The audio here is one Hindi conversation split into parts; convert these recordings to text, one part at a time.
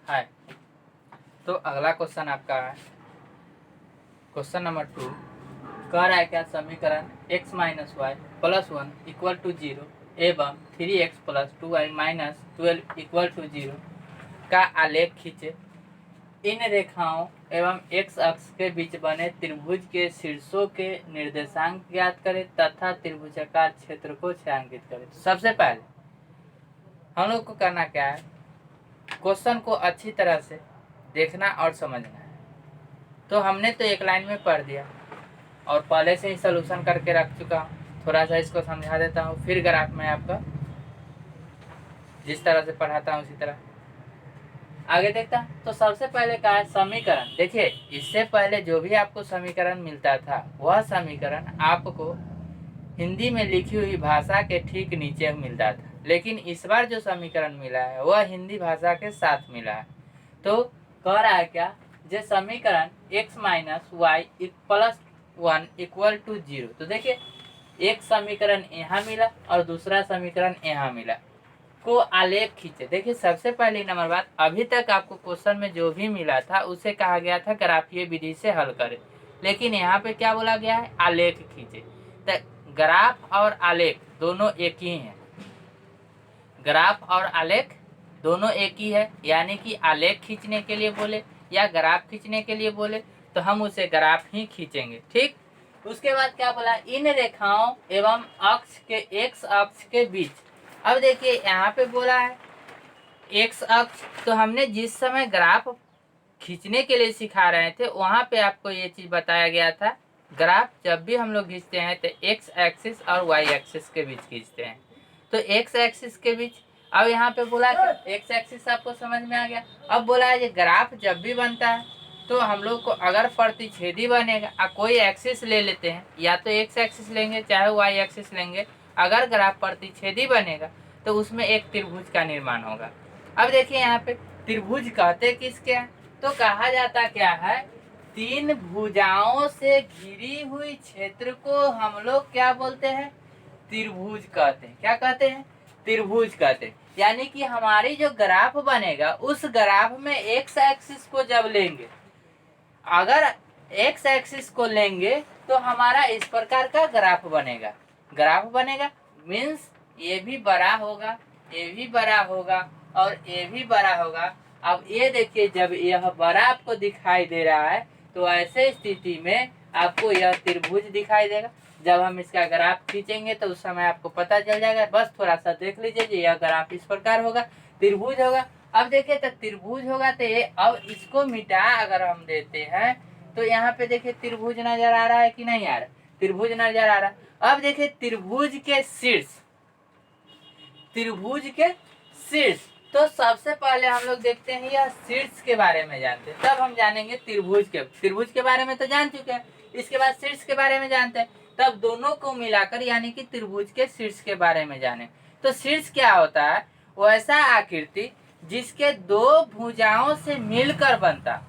हाय। तो अगला क्वेश्चन आपका है क्वेश्चन नंबर 2। कह रहा है क्या समीकरण x minus Y plus 1 equal to 0 एवं 3x plus 2y minus 12 equal to 0 का आलेख खींचे। इन रेखाओं एवं x अक्ष के बीच बने त्रिभुज के शीर्षों के निर्देशांक ज्ञात करें तथा त्रिभुजाकार क्षेत्र को छायांकित करें। तो सबसे पहले हम लोग को करना क्या है, क्वेश्चन को अच्छी तरह से देखना और समझना है। तो हमने तो एक लाइन में पढ़ दिया और पहले से ही सलूशन करके रख चुका हूँ। थोड़ा सा इसको समझा देता हूँ, फिर ग्राफ में आपका जिस तरह से पढ़ाता हूँ उसी तरह आगे देखता। तो सबसे पहले का है समीकरण। देखिए, इससे पहले जो भी आपको समीकरण मिलता था वह समीकरण आपको हिंदी में लिखी हुई भाषा के ठीक नीचे मिलता था, लेकिन इस बार जो समीकरण मिला है वह हिंदी भाषा के साथ मिला है। तो कह रहा है क्या, जो समीकरण x minus Y plus 1 equal to 0। तो देखिए, एक समीकरण यहाँ मिला और दूसरा समीकरण यहाँ मिला, को आलेख खींचे। देखिए, सबसे पहली नंबर बात, अभी तक आपको क्वेश्चन में जो भी मिला था उसे कहा गया था ग्राफीय विधि से हल करें, लेकिन यहाँ पे क्या बोला गया है, आलेख खींचे। तो ग्राफ और आलेख दोनों एक ही हैं। ग्राफ और आलेख दोनों एक ही है, यानी कि आलेख खींचने के लिए बोले या ग्राफ खींचने के लिए बोले तो हम उसे ग्राफ ही खींचेंगे। ठीक, उसके बाद क्या बोला, इन रेखाओं एवं अक्ष के एक्स अक्ष के बीच। अब देखिए, यहाँ पे बोला है एक्स अक्ष, तो हमने जिस समय ग्राफ खींचने के लिए सिखा रहे थे वहाँ पे आपको ये चीज़ बताया गया था, ग्राफ जब भी हम लोग खींचते हैं तो एक्स एक्सिस और वाई एक्सिस के बीच खींचते हैं। तो एक्स एक्सिस के बीच, अब यहाँ पे बोला कि एक्स एक्सिस आपको समझ में आ गया। अब बोला है ये ग्राफ जब भी बनता है तो हम लोग को अगर प्रतिच्छेदी बनेगा, कोई एक्सिस ले लेते हैं, या तो एक्स एक्सिस लेंगे चाहे वाई एक्सिस लेंगे, अगर ग्राफ प्रतिच्छेदी बनेगा तो उसमें एक त्रिभुज का निर्माण होगा। अब देखिए, यहाँ पे त्रिभुज कहते किसके हैं, तो कहा जाता क्या है, तीन भुजाओं से घिरी हुई क्षेत्र को हम लोग क्या बोलते हैं, त्रिभुज कहते हैं। क्या कहते हैं, त्रिभुज कहते हैं। यानी कि हमारी जो ग्राफ बनेगा उस ग्राफ में एक्स एक्सिस को जब लेंगे, अगर एक्स एक्सिस को लेंगे तो हमारा इस प्रकार का ग्राफ बनेगा। ग्राफ बनेगा मीन्स ये भी बड़ा होगा, ये भी बड़ा होगा और ये भी बड़ा होगा। अब ये देखिए, जब यह बड़ा आपको दिखाई दे रहा है तो ऐसे स्थिति में आपको यह त्रिभुज दिखाई देगा। जब हम इसका ग्राफ खींचेंगे तो उस समय आपको पता चल जाएगा। बस थोड़ा सा देख लीजिए, यह ग्राफ इस प्रकार होगा, त्रिभुज होगा। अब देखिए, तो त्रिभुज होगा तो ये, अब इसको मिटा अगर हम देते हैं तो यहाँ पे देखिए त्रिभुज नजर आ रहा है कि नहीं आ रहा, त्रिभुज नजर आ रहा है। अब देखिए त्रिभुज के शीर्ष, त्रिभुज के शीर्ष, तो सबसे पहले हम लोग देखते हैं यह शीर्ष के बारे में जानते हैं, तब हम जानेंगे त्रिभुज के। त्रिभुज के बारे में तो जान चुके हैं, इसके बाद शीर्ष के बारे में जानते हैं, तब दोनों को मिलाकर यानी कि त्रिभुज के शीर्ष के बारे में जाने। तो शीर्ष क्या होता है, वैसा आकृति जिसके दो भुजाओं से मिलकर बनता,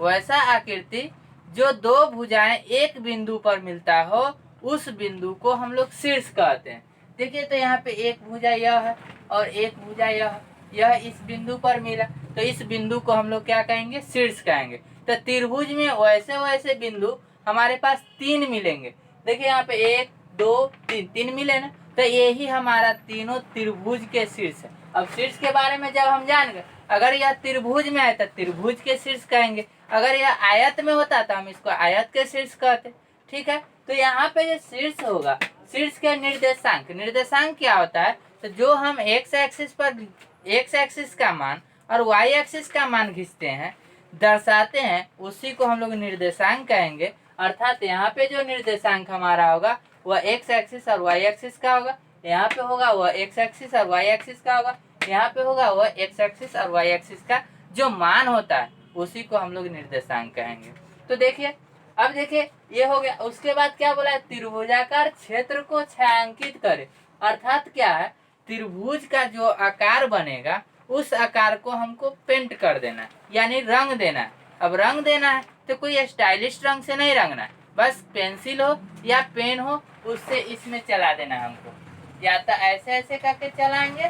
वैसा आकृति जो दो भुजाएं एक बिंदु पर मिलता हो, उस बिंदु को हम लोग शीर्ष कहते हैं। देखिए, तो यहाँ पे एक भुजा यह है और एक भुजा यह इस बिंदु पर मिला, तो इस बिंदु को हम लोग क्या कहेंगे, शीर्ष कहेंगे। तो त्रिभुज में वैसे वैसे बिंदु हमारे पास तीन मिलेंगे। देखिए यहाँ पे एक दो तीन, तीन मिले ना, तो यही हमारा तीनों त्रिभुज के शीर्ष है। अब शीर्ष के बारे में जब हम जान गए, अगर यह त्रिभुज में आया तो त्रिभुज के शीर्ष कहेंगे, अगर यह आयत में होता तो हम इसको आयत के शीर्ष कहते। ठीक है, तो यहाँ पे जो शीर्ष होगा, शीर्ष के निर्देशांक, निर्देशांक क्या होता है, तो जो हम एक्स एक्सिस पर एक्स एक्सिस का मान और वाई एक्सिस का मान खींचते हैं, दर्शाते हैं, उसी को हम लोग निर्देशांक कहेंगे। अर्थात यहाँ पे जो निर्देशांक हमारा होगा वह एक्स एक्सिस और वाई एक्सिस का होगा, यहाँ पे होगा वह एक्स एक्सिस और वाई एक्सिस का होगा, यहाँ पे होगा वह एक्स एक्सिस और वाई एक्सिस का जो मान होता है उसी को हम लोग निर्देशांक कहेंगे। तो देखिए, अब देखिए ये हो गया। उसके बाद क्या बोला है, त्रिभुजाकार क्षेत्र को छायांकित करे। अर्थात क्या है, त्रिभुज का जो आकार बनेगा उस आकार को हमको पेंट कर देना है, यानी रंग देना है। अब रंग देना है तो कोई स्टाइलिश रंग से नहीं रंगना है, बस पेंसिल हो या पेन हो उससे इसमें चला देना है हमको। या तो ऐसे ऐसे करके चलाएंगे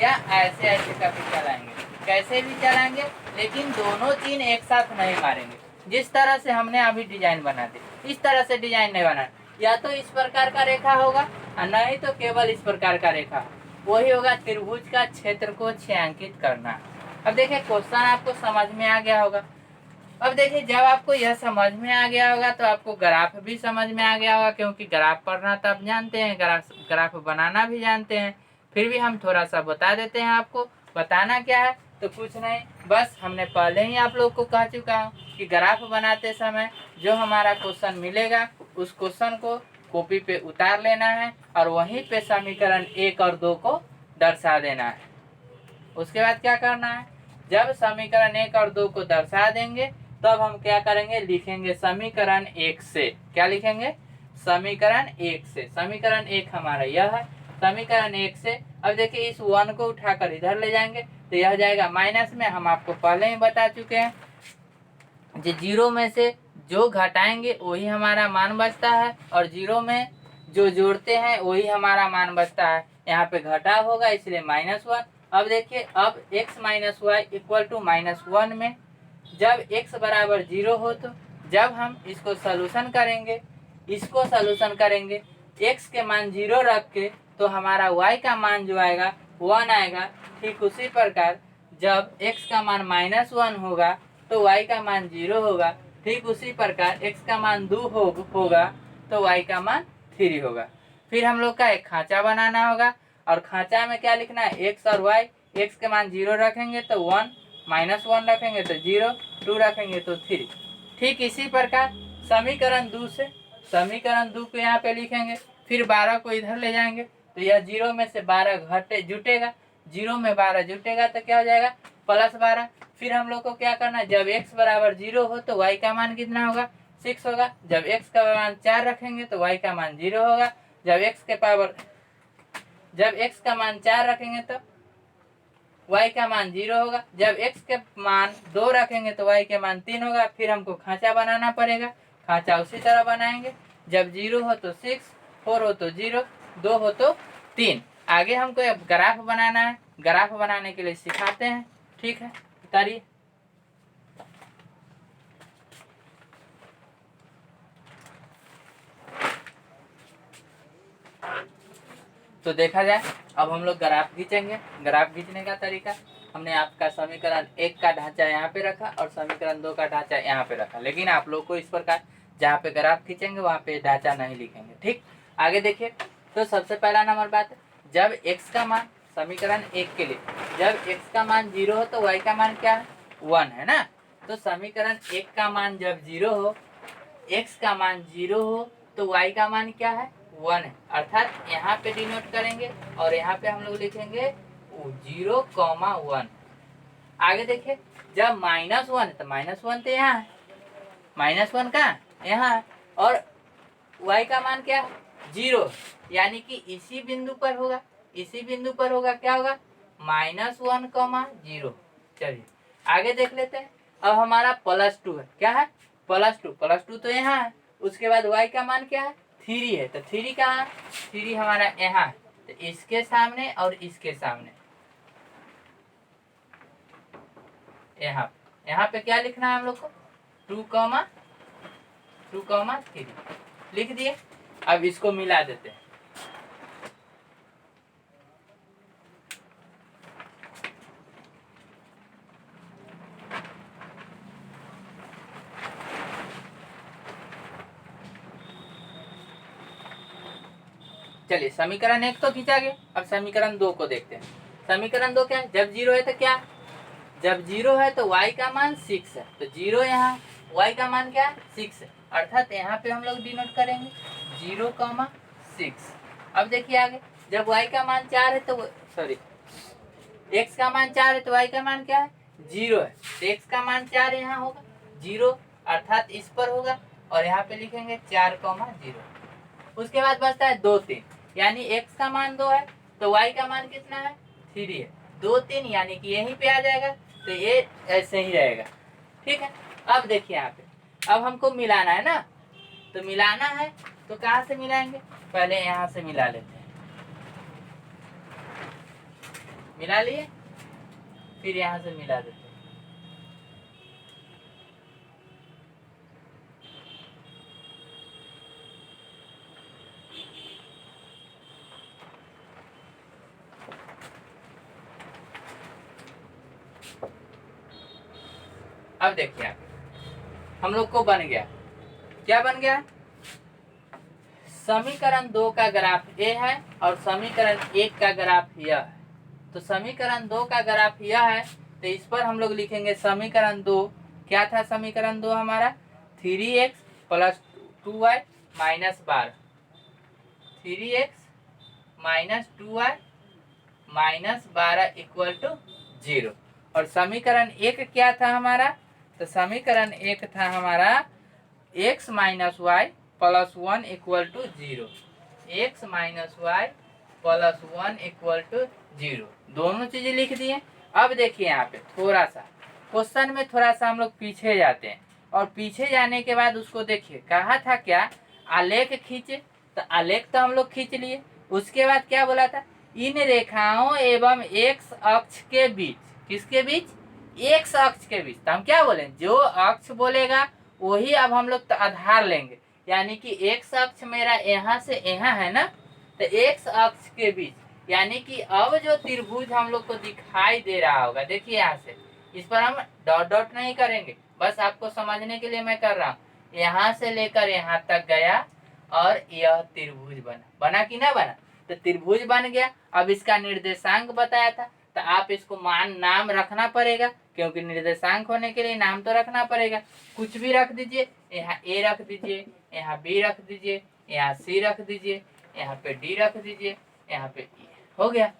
या ऐसे ऐसे करके चलाएंगे। कैसे भी चलाएंगे, लेकिन दोनों चिन्ह एक साथ नहीं मारेंगे। जिस तरह से हमने अभी डिजाइन बना दी, इस तरह से डिजाइन नहीं बनाना। या तो इस प्रकार का रेखा होगा और नहीं तो केवल इस प्रकार का रेखा, वही होगा त्रिभुज का क्षेत्र को छायांकित करना। अब देखिए क्वेश्चन आपको समझ में आ गया होगा। अब देखिए जब आपको यह समझ में आ गया होगा तो आपको ग्राफ भी समझ में आ गया होगा, क्योंकि ग्राफ पढ़ना तो आप जानते हैं, ग्राफ बनाना भी जानते हैं। फिर भी हम थोड़ा सा बता देते हैं आपको। बताना क्या है तो कुछ नहीं, बस हमने पहले ही आप लोग को कह चुका हूँ कि ग्राफ बनाते समय जो हमारा क्वेश्चन मिलेगा उस क्वेश्चन को कॉपी पे उतार लेना है और वहीं पे समीकरण 1 और 2 को दर्शा देना है। उसके बाद क्या करना है, जब समीकरण 1 और 2 को दर्शा देंगे तब हम क्या करेंगे, लिखेंगे समीकरण 1 से। क्या लिखेंगे, समीकरण 1 से। समीकरण 1 हमारा यह है, समीकरण 1 से। अब देखिए इस 1 को उठाकर इधर ले जाएंगे तो यह जाएगा माइनस में। हम आपको पहले ही बता चुके हैं जो 0 में से जो घटाएंगे वही हमारा मान बचता है, और 0 में जो जोड़ते हैं वही हमारा मान बचता है। यहाँ पे घटाव होगा इसलिए -1। अब देखिए अब x minus Y equal to -1 में जब x बराबर 0 हो तो जब हम इसको सलूशन करेंगे, इसको सलूशन करेंगे x के मान 0 रख के, तो हमारा y का मान जो आएगा 1 आएगा। ठीक उसी प्रकार जब x का मान -1 होगा तो y का मान 0 होगा। ठीक उसी प्रकार x का मान 2 होगा तो y का मान 3 होगा। फिर हम लोग का एक खांचा बनाना होगा, और खांचा में क्या लिखना है, x और y। x के मान 0 रखेंगे तो 1, -1 रखेंगे तो 0, 2 रखेंगे तो 3। ठीक इसी प्रकार समीकरण 2 से, समीकरण 2 को यहाँ पे लिखेंगे, फिर 12 को इधर ले जाएंगे तो यह 0 में से 12 जुटेगा, 0 में 12 जुटेगा तो क्या हो जाएगा, +12। फिर हम लोग को क्या करना है, जब x बराबर 0 हो तो y का मान कितना होगा, 6 होगा। जब x का मान 4 रखेंगे तो y का मान 0 होगा। जब x का मान 4 रखेंगे तो y का मान 0 होगा। जब x के मान 2 रखेंगे तो y के मान 3 होगा। फिर हमको खांचा बनाना पड़ेगा, खांचा उसी तरह बनाएंगे। जब 0 हो तो 6, 4 हो तो 0, 2 हो तो 3। आगे हमको एक ग्राफ बनाना है, ग्राफ बनाने के लिए सिखाते हैं। ठीक है, उतारिए। तो देखा जाए अब हम लोग ग्राफ खींचेंगे। ग्राफ खींचने का तरीका, हमने आपका समीकरण 1 का ढांचा यहाँ पे रखा और समीकरण 2 का ढांचा यहाँ पे रखा, लेकिन आप लोग को इस प्रकार जहाँ पे ग्राफ खींचेंगे वहाँ पे ढांचा नहीं लिखेंगे। ठीक, आगे देखिए। तो सबसे पहला नंबर बात, जब x का मान, समीकरण 1 के लिए जब x का मान 0 हो तो y का मान क्या है, 1 है ना। तो समीकरण 1 का मान जब 0 हो, x का मान 0 हो तो y का मान क्या है, 1 है। अर्थात यहाँ पे डिनोट करेंगे और यहाँ पे हम लोग लिखेंगे 0,1। आगे देखिए, जब -1 है तो -1 तो यहाँ है, -1 कहाँ, यहाँ है, और y का मान क्या है, 0, यानी कि इसी बिंदु पर होगा, इसी बिंदु पर होगा। क्या होगा, -1,0। चलिए आगे देख लेते हैं। अब हमारा +2 है, क्या है, +2 तो यहाँ है। उसके बाद y का मान क्या है, 3 है, तो 3 कहाँ है, 3 हमारा यहाँ है। तो इसके सामने और इसके सामने, यहाँ पे क्या लिखना है हम लोग को, 2,3 लिख दिए। अब इसको मिला देते हैं। चलिए समीकरण 1 तो खींचा गया, अब समीकरण 2 को देखते हैं। समीकरण 2 क्या है, जब 0 है तो क्या, जब 0 है तो y का मान 6 है, तो 0 यहाँ, y का मान क्या है, 6 है। अर्थात यहाँ पे हम लोग डिनोट करेंगे 0,6। अब देखिए आगे, जब y का मान 4 है तो x का मान 4 है तो y का मान क्या है, 0 है। तो x का मान 4 यहाँ होगा, 0 अर्थात इस पर होगा, और यहाँ पे लिखेंगे 4,0। उसके बाद बचता है 2, 3, यानी x का मान 2 है तो y का मान कितना है, 3 है। 2, 3 यानी कि यहीं पे आ जाएगा, तो ये ऐसे ही रहेगा। ठीक है, अब देखिए यहाँ पे, अब हमको मिलाना है ना, तो मिलाना है तो कहाँ से मिलाएंगे, पहले यहाँ से मिला लेते हैं। मिला लिए, फिर यहाँ से मिला देते हैं। अब देखिए हम लोग को बन गया, क्या बन गया, समीकरण 2 का ग्राफ ए है और समीकरण 1 का ग्राफ यह है। तो समीकरण 2 का ग्राफ यह है, तो इस पर हम लोग लिखेंगे समीकरण 2, क्या था समीकरण 2 हमारा, 3x plus 2y minus 12, 3x minus 2y minus 12 equal to 0। और समीकरण 1 क्या था हमारा, तो समीकरण 1 था हमारा x minus Y plus 1 equal to 0, X minus Y plus 1 equal to 0, दोनों चीजें लिख दिए। अब देखिए यहाँ पे थोड़ा सा क्वेश्चन में थोड़ा सा हम लोग पीछे जाते हैं, और पीछे जाने के बाद उसको देखिए कहा था क्या, आलेख खींचे, तो आलेख तो हम लोग खींच लिए। उसके बाद क्या बोला था, इन रेखाओं एवं एक्स अक्ष के बीच, किसके बीच, एक्स अक्ष के बीच। तो हम क्या बोले, जो अक्ष बोलेगा वही अब हम लोग तो आधार लेंगे, यानी कि एक्स अक्ष मेरा यहाँ से यहाँ है ना, तो एक्स अक्ष के बीच, यानी कि अब जो त्रिभुज हम लोग को दिखाई दे रहा होगा, देखिए यहाँ से, इस पर हम डॉट डॉट नहीं करेंगे, बस आपको समझने के लिए मैं कर रहा हूँ। यहाँ से लेकर यहाँ तक गया और यह त्रिभुज बना, बना कि ना बना, तो त्रिभुज बन गया। अब इसका निर्देशांक बताया था, तो आप इसको नाम रखना पड़ेगा, क्योंकि निर्देशांक होने के लिए नाम तो रखना पड़ेगा। कुछ भी रख दीजिए, यहाँ ए रख दीजिए, यहाँ बी रख दीजिए, यहाँ सी रख दीजिए, यहाँ पे डी रख दीजिए, यहाँ पे ई, हो गया।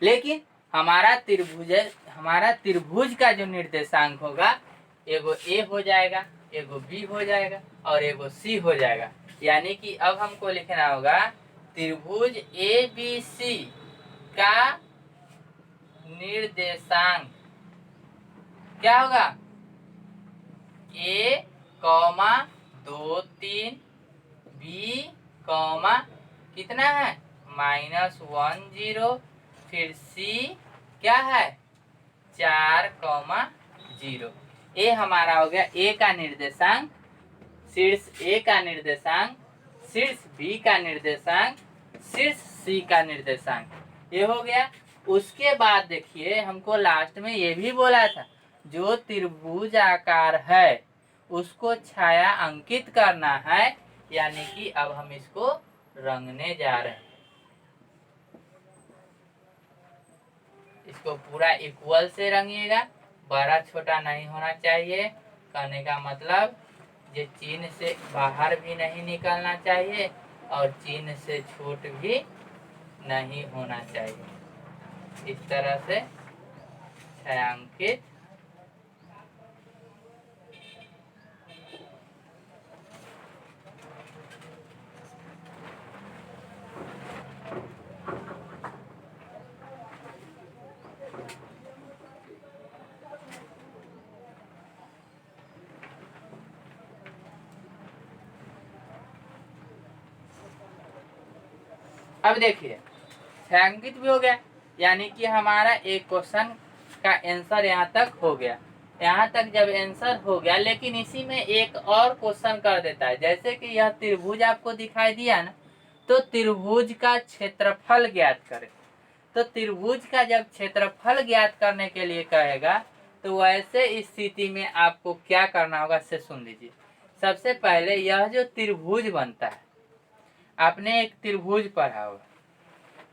लेकिन हमारा त्रिभुज का जो निर्देशांक होगा, एगो ए हो जाएगा, एगो बी हो जाएगा और एगो सी हो जाएगा। यानी कि अब हमको लिखना होगा त्रिभुज ए बी सी का निर्देशांक क्या होगा, ए कॉमा 2 3, बी कॉमा कितना है -1 0, फिर सी क्या है 4 0। ए हमारा हो गया ए का निर्देशांक, शीर्ष ए का निर्देशांक, शीर्ष बी का निर्देशांक, शीर्ष सी का निर्देशांक, ये हो गया। उसके बाद देखिए हमको लास्ट में ये भी बोला था, जो त्रिभुज आकार है उसको छाया अंकित करना है, यानी कि अब हम इसको रंगने जा रहे हैं। इसको पूरा इक्वल से रंगिएगा, बड़ा छोटा नहीं होना चाहिए। कहने का मतलब ये चिन्ह से बाहर भी नहीं निकलना चाहिए और चिन्ह से छोट भी नहीं होना चाहिए। इस तरह से छायांकित अब देखिए छायांकित भी हो गया, यानी कि हमारा एक क्वेश्चन का आंसर यहाँ तक हो गया। यहाँ तक जब आंसर हो गया, लेकिन इसी में एक और क्वेश्चन कर देता है, जैसे कि यह त्रिभुज आपको दिखाई दिया ना, तो त्रिभुज का क्षेत्रफल ज्ञात करें। तो त्रिभुज का जब क्षेत्रफल ज्ञात करने के लिए कहेगा, तो वैसे स्थिति में आपको क्या करना होगा से सुन लीजिए। सबसे पहले यह जो त्रिभुज बनता है, आपने एक त्रिभुज पढ़ा होगा,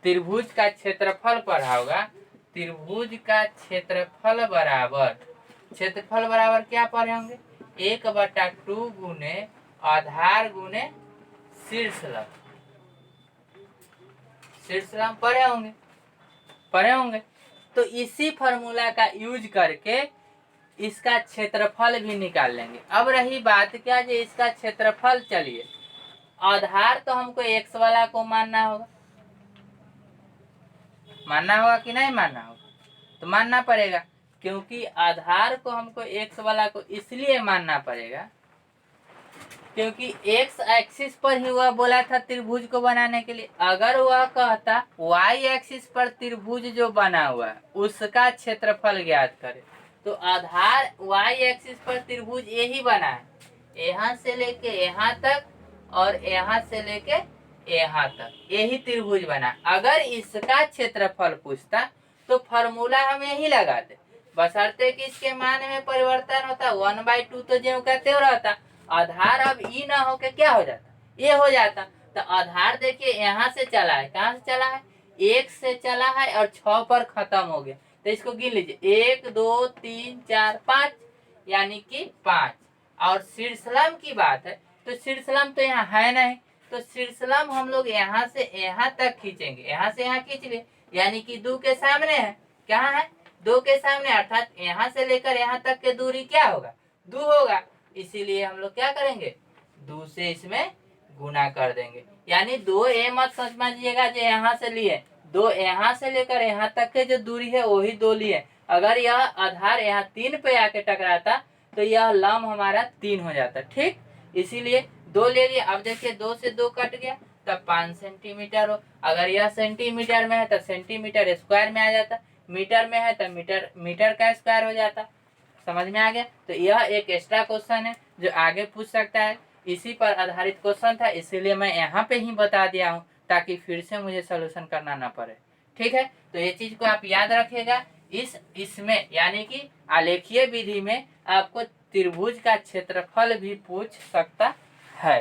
त्रिभुज का क्षेत्रफल पढ़ा होगा, त्रिभुज का क्षेत्रफल बराबर क्या पढ़े होंगे, 1/2 गुने आधार गुने शीर्षलंब पढ़े होंगे। तो इसी फॉर्मूला का यूज करके इसका क्षेत्रफल भी निकाल लेंगे। अब रही बात क्या, जो इसका क्षेत्रफल, चलिए आधार तो हमको एक्स वाला को मानना होगा कि नहीं मानना होगा, तो मानना पड़ेगा, क्योंकि आधार को हमको एक्स वाला को इसलिए मानना पड़ेगा क्योंकि एक्स एक्सिस पर ही वह बोला था त्रिभुज को बनाने के लिए। अगर वह कहता वाई एक्सिस पर त्रिभुज जो बना हुआ है उसका क्षेत्रफल ज्ञात करे, तो आधार वाई एक्सिस पर त्रिभुज यही बना है, यहाँ से लेके यहाँ तक और यहाँ से लेके यहाँ तक, यही त्रिभुज बना। अगर इसका क्षेत्रफल पूछता तो फॉर्मूला हम यही लगाते, बशर्ते कि इसके मान में परिवर्तन होता 1/2 तो जो कहते हो रहता, आधार अब ई ना हो के क्या हो जाता, ये हो जाता। तो आधार देखिए यहाँ से चला है, कहाँ से चला है, 1 से चला है और 6 पर खत्म हो गया। तो इसको गिन लीजिए 1 2 3 4 5, यानी कि 5। और शीर्षलम की बात है तो शीर्षलम तो यहाँ है नहीं, तो शीर्षलम हम लोग यहाँ से यहाँ तक खींचेंगे, यहाँ से यहाँ खींच लिए, यानी कि 2 के सामने है, कहाँ है 2 के सामने, अर्थात यहाँ से लेकर यहाँ तक के दूरी क्या होगा 2 होगा। इसीलिए हम लोग क्या करेंगे 2 से इसमें गुना कर देंगे, यानी 2 ए मत समझिएगा जो यहाँ से लिए, 2 यहाँ से लेकर यहाँ तक के जो दूरी है वही 2 लिए। अगर यह आधार यहाँ 3 पे आके टकराता तो यह लंब हमारा 3 हो जाता, ठीक। इसीलिए 2 ले लिया। अब देखिए 2 से 2 कट गया तब 5 सेंटीमीटर हो। अगर यह सेंटीमीटर में है तो सेंटीमीटर स्क्वायर में आ जाता, मीटर में है तो मीटर मीटर का स्क्वायर हो जाता। समझ में आ गया। तो यह एक एक्स्ट्रा क्वेश्चन है जो आगे पूछ सकता है, इसी पर आधारित क्वेश्चन था, इसीलिए मैं यहाँ पे ही बता दिया हूँ ताकि फिर से मुझे सोल्यूशन करना ना पड़े, ठीक है। तो ये चीज को आप याद रखिएगा। इसमें यानी कि आलेखीय विधि में आपको त्रिभुज का क्षेत्रफल भी पूछ सकता है।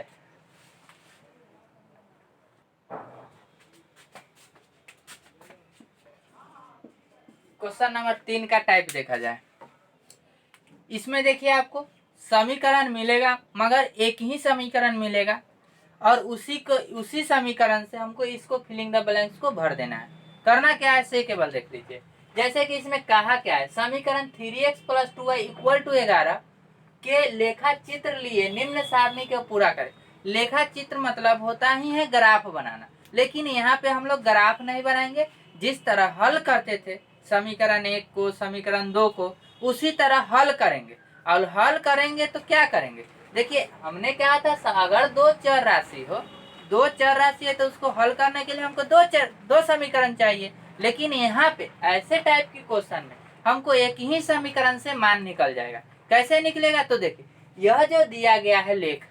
क्वेश्चन नंबर 3 का टाइप देखा जाए। इसमें देखिए आपको समीकरण मिलेगा, मगर एक ही समीकरण मिलेगा और उसी समीकरण से हमको इसको फिलिंग द ब्लैंक्स को भर देना है। करना क्या है से केवल देख लीजिए। जैसे कि इसमें कहा क्या है, समीकरण 3x + 2y = 11 के लेखा चित्र लिए निम्न सारणी को पूरा करें। लेखा चित्र मतलब होता ही है ग्राफ बनाना, लेकिन यहाँ पे हम लोग ग्राफ नहीं बनाएंगे, जिस तरह हल करते थे समीकरण 1 को समीकरण 2 को उसी तरह हल करेंगे। और हल करेंगे तो क्या करेंगे, देखिए हमने कहा था अगर 2 चर राशि हो, 2 चर राशि है तो उसको हल करने के लिए हमको 2 समीकरण चाहिए। लेकिन यहाँ पे ऐसे टाइप की क्वेश्चन में हमको एक ही समीकरण से मान निकल जाएगा। कैसे निकलेगा, तो देखिए यह जो दिया गया है लेख,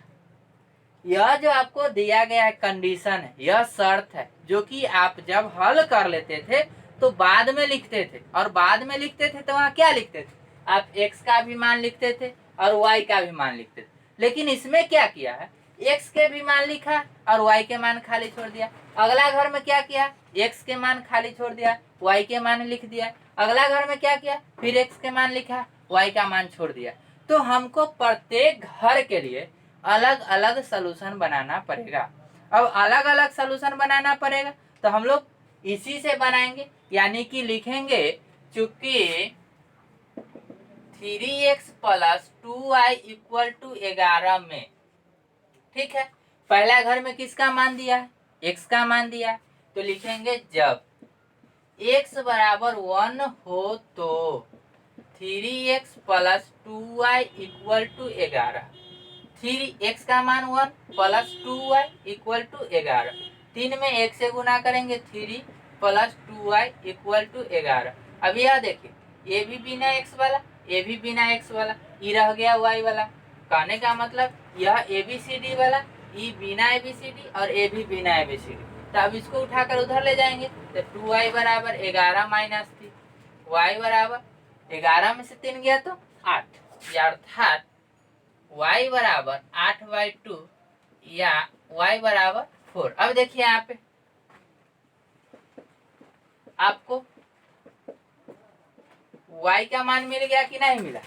यह जो आपको दिया गया है कंडीशन है, यह शर्त है जो कि आप जब हल कर लेते थे तो बाद में लिखते थे, और बाद में लिखते थे तो वहाँ क्या लिखते थे, आप x का भी मान लिखते थे और y का भी मान लिखते थे। लेकिन इसमें क्या किया है, x के भी मान लिखा और y के मान खाली छोड़ दिया। अगला घर में क्या किया, x के मान खाली छोड़ दिया, y के मान लिख दिया। अगला घर में क्या किया, फिर x के मान लिखा, y का मान छोड़ दिया। तो हमको प्रत्येक घर के लिए अलग अलग सलूशन बनाना पड़ेगा। अब अलग अलग सलूशन बनाना पड़ेगा तो हम लोग इसी से बनाएंगे, यानी कि लिखेंगे चूंकि 3x + 2y = 11 में, ठीक है। पहला घर में किसका मान दिया है, x का मान दिया, तो लिखेंगे जब x = 1 हो तो 3x + 2y = 11। 3x का मान 1 + 2y = 11। 3 में 1 से गुना करेंगे 3 + 2y = 11। अब यह देखिए ये भी बिना x वाला, ये भी बिना x वाला, ये रह गया y वाला। कहने का मतलब यह ABCD वाला, ये बिना ABCD और ये भी बिना ABCD। तो अब इसको उठाकर उधर ले जाएंगे तो 2y = 11 - 3, y = 11 में से 3 गया तो 8, अर्थात y = 8/2 या y = 4। अब देखिए यहाँ पे आपको y का मान मिल गया कि नहीं मिला,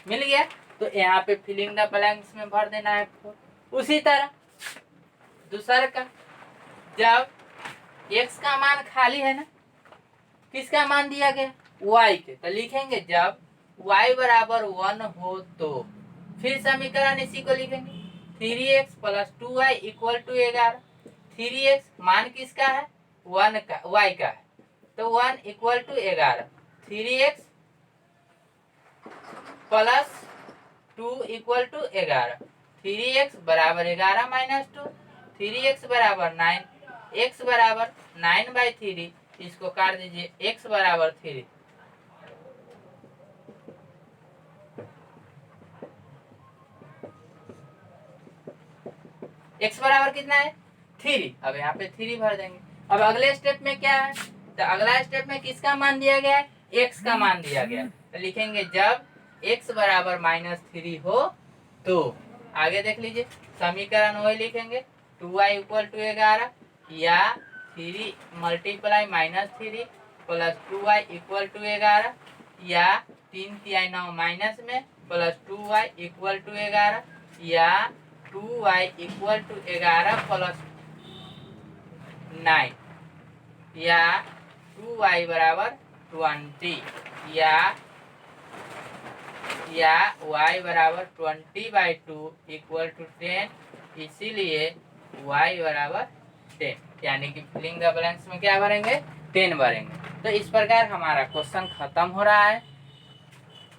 मिल गया। तो यहाँ पे फिलिंग द ब्लैंक्स में भर देना है 4। उसी तरह दूसरा का, जब x का मान खाली है ना, किसका मान दिया गया, y के, तो लिखेंगे जब y = 1 हो तो, फिर समीकरण इसी को लिखेंगे 3x + 2y = 11। 3x मान किसका है, 1 का, y का है, तो 1 = 11। 3x + 2 इक्वल टू 11, 3x बराबर 11 माइनस 2, 3x बराबर 9, x बराबर 9/3, इसको काट दीजिए, x बराबर 3। x बराबर कितना है 3। अब यहाँ पे 3 भर देंगे। अब अगले स्टेप में क्या है, तो अगला स्टेप में किसका मान दिया गया है, x का मान दिया गया है। तो लिखेंगे जब x बराबर -3 हो तो आगे देख लीजिए, समीकरण वही लिखेंगे, 2y इक्वल टू 11 या 3 multiply -3 plus 2y equal to 11 या 3 तिहाई 9 माइनस में प्लस 2y इक्वल टू 11 या 2y इक्वल टू 11 प्लस 9 या 2y बराबर 20 या y बराबर 20/2 इक्वल टू 10, इसीलिए y बराबर 10, यानी कि फिलिंग द ब्लैंक्स में क्या भरेंगे 10 भरेंगे। तो इस प्रकार हमारा क्वेश्चन खत्म हो रहा है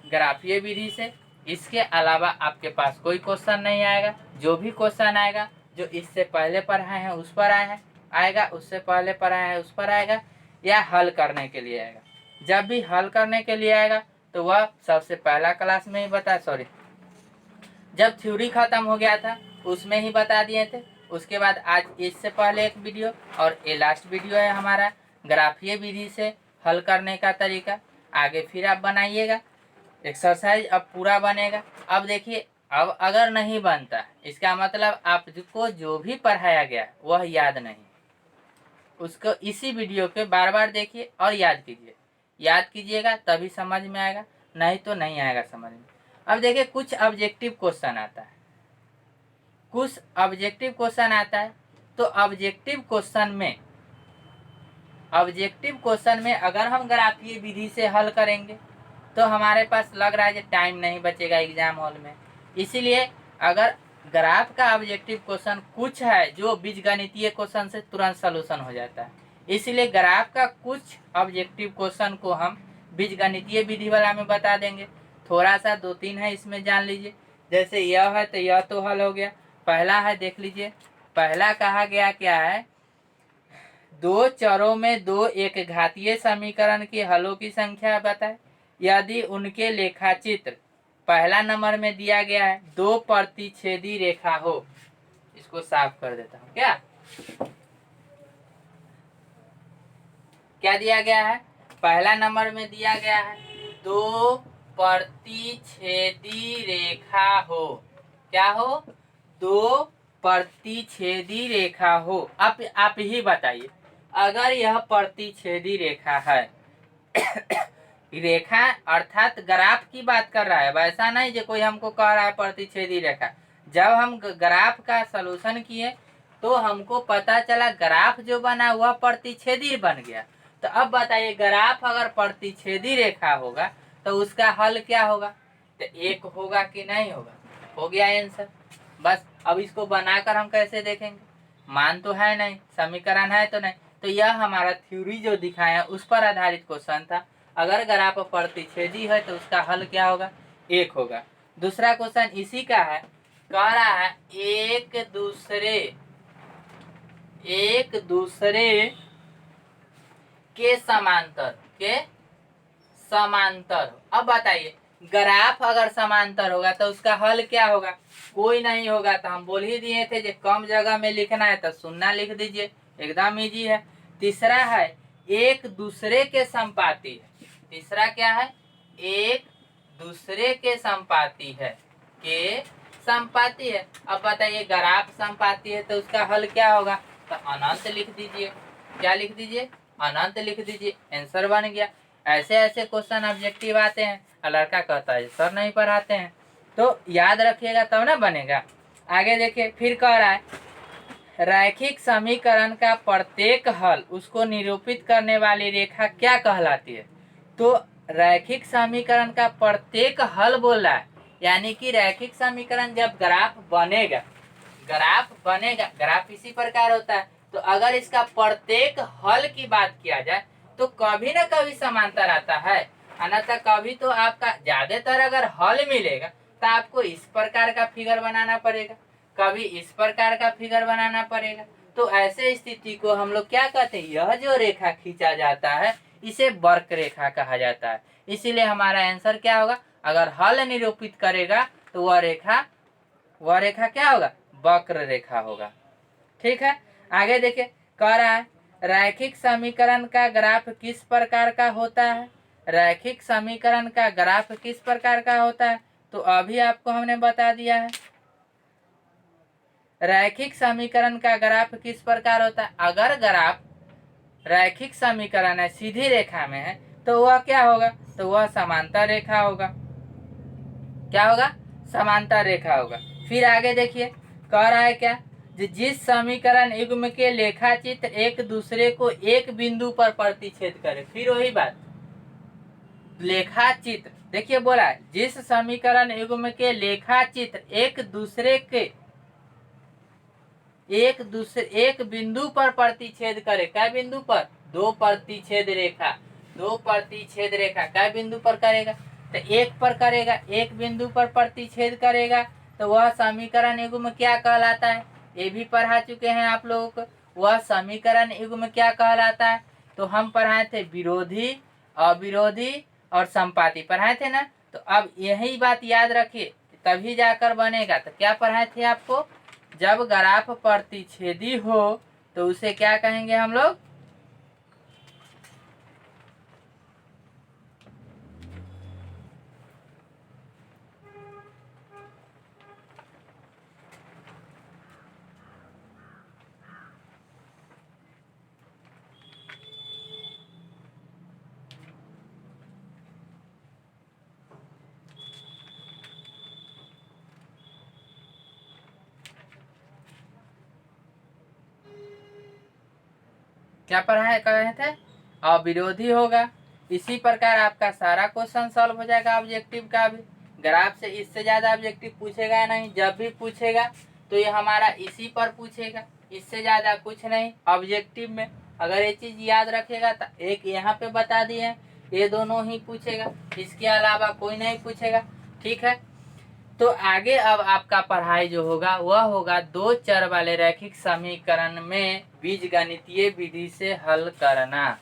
ग्राफीय विधि से। इसके अलावा आपके पास कोई क्वेश्चन नहीं आएगा। जो भी क्वेश्चन आएगा जो इससे पहले पढ़ाए हैं उस पर आएगा, उससे पहले पढ़ाए हैं उस पर आएगा, या हल करने के लिए आएगा। जब भी हल करने के लिए आएगा तो वह सबसे पहला क्लास में ही जब थ्योरी खत्म हो गया था उसमें ही बता दिए थे। उसके बाद आज इससे पहले एक वीडियो और ये लास्ट वीडियो है हमारा ग्राफीय विधि से हल करने का तरीका। आगे फिर आप बनाइएगा, एक्सरसाइज अब पूरा बनेगा। अब देखिए, अब अगर नहीं बनता इसका मतलब आपको जो भी पढ़ाया गया वह याद नहीं, उसको इसी वीडियो के बार बार देखिए और याद कीजिएगा तभी समझ में आएगा, नहीं तो नहीं आएगा समझ में। अब देखिए कुछ ऑब्जेक्टिव क्वेश्चन आता है, तो ऑब्जेक्टिव क्वेश्चन में अगर हम ग्राफीय विधि से हल करेंगे तो हमारे पास लग रहा है टाइम नहीं बचेगा एग्जाम हॉल में। इसीलिए अगर ग्राफ का ऑब्जेक्टिव क्वेश्चन कुछ है जो बीजगणितीय क्वेश्चन से तुरंत सलूशन हो जाता है, इसीलिए ग्राफ का कुछ ऑब्जेक्टिव क्वेश्चन को हम बीजगणितीय विधि वाला में बता देंगे। थोड़ा सा 2-3 है, इसमें जान लीजिए। जैसे यह है तो यह तो हल हो गया। पहला है, देख लीजिए, पहला कहा गया क्या है, दो चरों में दो एक घातीय समीकरण की हलों की संख्या बताए यदि उनके लेखाचित्र पहला नंबर में दिया गया है 2 प्रतिच्छेदी रेखा हो। इसको साफ कर देता हूं। क्या दिया गया है, पहला नंबर में दिया गया है 2 प्रतिच्छेदी रेखा हो। क्या हो, 2 प्रतिच्छेदी रेखा हो। आप ही बताइए, अगर यह प्रतिच्छेदी रेखा है रेखा अर्थात ग्राफ की बात कर रहा है, वैसा नहीं जो कोई हमको कह रहा है प्रतिच्छेदी रेखा। जब हम ग्राफ का सलूशन किए तो हमको पता चला ग्राफ जो बना वह प्रतिच्छेदी बन गया। तो अब बताइए, ग्राफ अगर प्रतिच्छेदी रेखा होगा तो उसका हल क्या होगा, तो 1 होगा कि नहीं होगा। हो गया आंसर। बस अब इसको बनाकर हम कैसे देखेंगे, मान तो है नहीं, समीकरण है तो नहीं। तो यह हमारा थ्योरी जो दिखाया उस पर आधारित क्वेश्चन था। अगर ग्राफ प्रतिच्छेदी है तो उसका हल क्या होगा, 1 होगा। दूसरा क्वेश्चन इसी का है, कह रहा है एक दूसरे के समांतर। अब बताइए, ग्राफ अगर समांतर होगा तो उसका हल क्या होगा, कोई नहीं होगा। तो हम बोल ही दिए थे जो कम जगह में लिखना है तो 0 लिख दीजिए, एकदम इजी है। तीसरा है एक दूसरे के संपाती है। तीसरा क्या है, एक दूसरे के संपाती है, अब बताइए ग्राफ संपाती है तो उसका हल क्या होगा, तो अनंत लिख दीजिए। क्या लिख दीजिए, अनंत लिख दीजिए, आंसर बन गया। ऐसे ऐसे क्वेश्चन ऑब्जेक्टिव आते हैं और लड़का कहता है सर नहीं पढ़ाते हैं, तो याद रखिएगा तब ना बनेगा। आगे देखिए, फिर कह रहा है रैखिक समीकरण का प्रत्येक हल उसको निरूपित करने वाली रेखा क्या कहलाती है। तो रैखिक समीकरण का प्रत्येक हल बोल रहा है, यानी कि रैखिक समीकरण जब ग्राफ बनेगा, ग्राफ इसी प्रकार होता है। तो अगर इसका प्रत्येक हल की बात किया जाए तो कभी ना कभी समांतर आता है, अन्यथा कभी तो आपका ज्यादातर अगर हल मिलेगा तो आपको इस प्रकार का फिगर बनाना पड़ेगा, कभी इस प्रकार का फिगर बनाना पड़ेगा। तो ऐसे स्थिति को हम लोग क्या कहते हैं, यह जो रेखा खींचा जाता है इसे वक्र रेखा कहा जाता है। इसीलिए हमारा आंसर क्या होगा, अगर हल निरूपित करेगा तो वह रेखा क्या होगा, वक्र रेखा होगा। ठीक है, आगे देखिए, कह रहा है रैखिक समीकरण का ग्राफ किस प्रकार का होता है। रैखिक समीकरण का ग्राफ किस प्रकार का होता है, तो अभी आपको हमने बता दिया है। रैखिक समीकरण का ग्राफ किस प्रकार होता है, अगर ग्राफ रैखिक समीकरण है, सीधी रेखा में है, तो वह क्या होगा, तो वह समांतर रेखा होगा। क्या होगा, समांतर रेखा होगा। फिर आगे देखिए, कह रहा है क्या, जिस समीकरण युग्म के लेखाचित्र एक दूसरे को एक बिंदु पर प्रतिच्छेद करे। फिर वही बात, लेखाचित्र देखिए बोला है, जिस समीकरण युग्म के लेखाचित्र एक बिंदु पर प्रतिच्छेद करे। क्या बिंदु पर, दो प्रतिच्छेद रेखा क्या बिंदु पर करेगा, तो एक पर करेगा, एक बिंदु पर प्रतिच्छेद करेगा, तो वह समीकरण युग्म क्या कहलाता है, ये भी पढ़ा चुके हैं आप लोगों को। वह समीकरण युग्म क्या कहलाता है, तो हम पढ़ाए थे विरोधी, अविरोधी और संपाती पढ़ाए थे ना। तो अब यही बात याद रखिए, तभी जाकर बनेगा। तो क्या पढ़ाए थे आपको, जब ग्राफ प्रतिच्छेदी हो तो उसे क्या कहेंगे हम लोग, क्या पढ़ाए कहे थे, अविरोधी होगा। इसी प्रकार आपका सारा क्वेश्चन सॉल्व हो जाएगा ऑब्जेक्टिव का भी। ग्राफ से इससे ज्यादा ऑब्जेक्टिव पूछेगा नहीं, जब भी पूछेगा तो ये हमारा इसी पर पूछेगा, इससे ज्यादा कुछ नहीं ऑब्जेक्टिव में। अगर ये चीज याद रखेगा तो एक यहाँ पे बता दिए, ये दोनों ही पूछेगा, इसके अलावा कोई नहीं पूछेगा। ठीक है, तो आगे अब आपका पढ़ाई जो होगा वह होगा दो चर वाले रैखिक समीकरण में बीजगणितीय विधि से हल करना।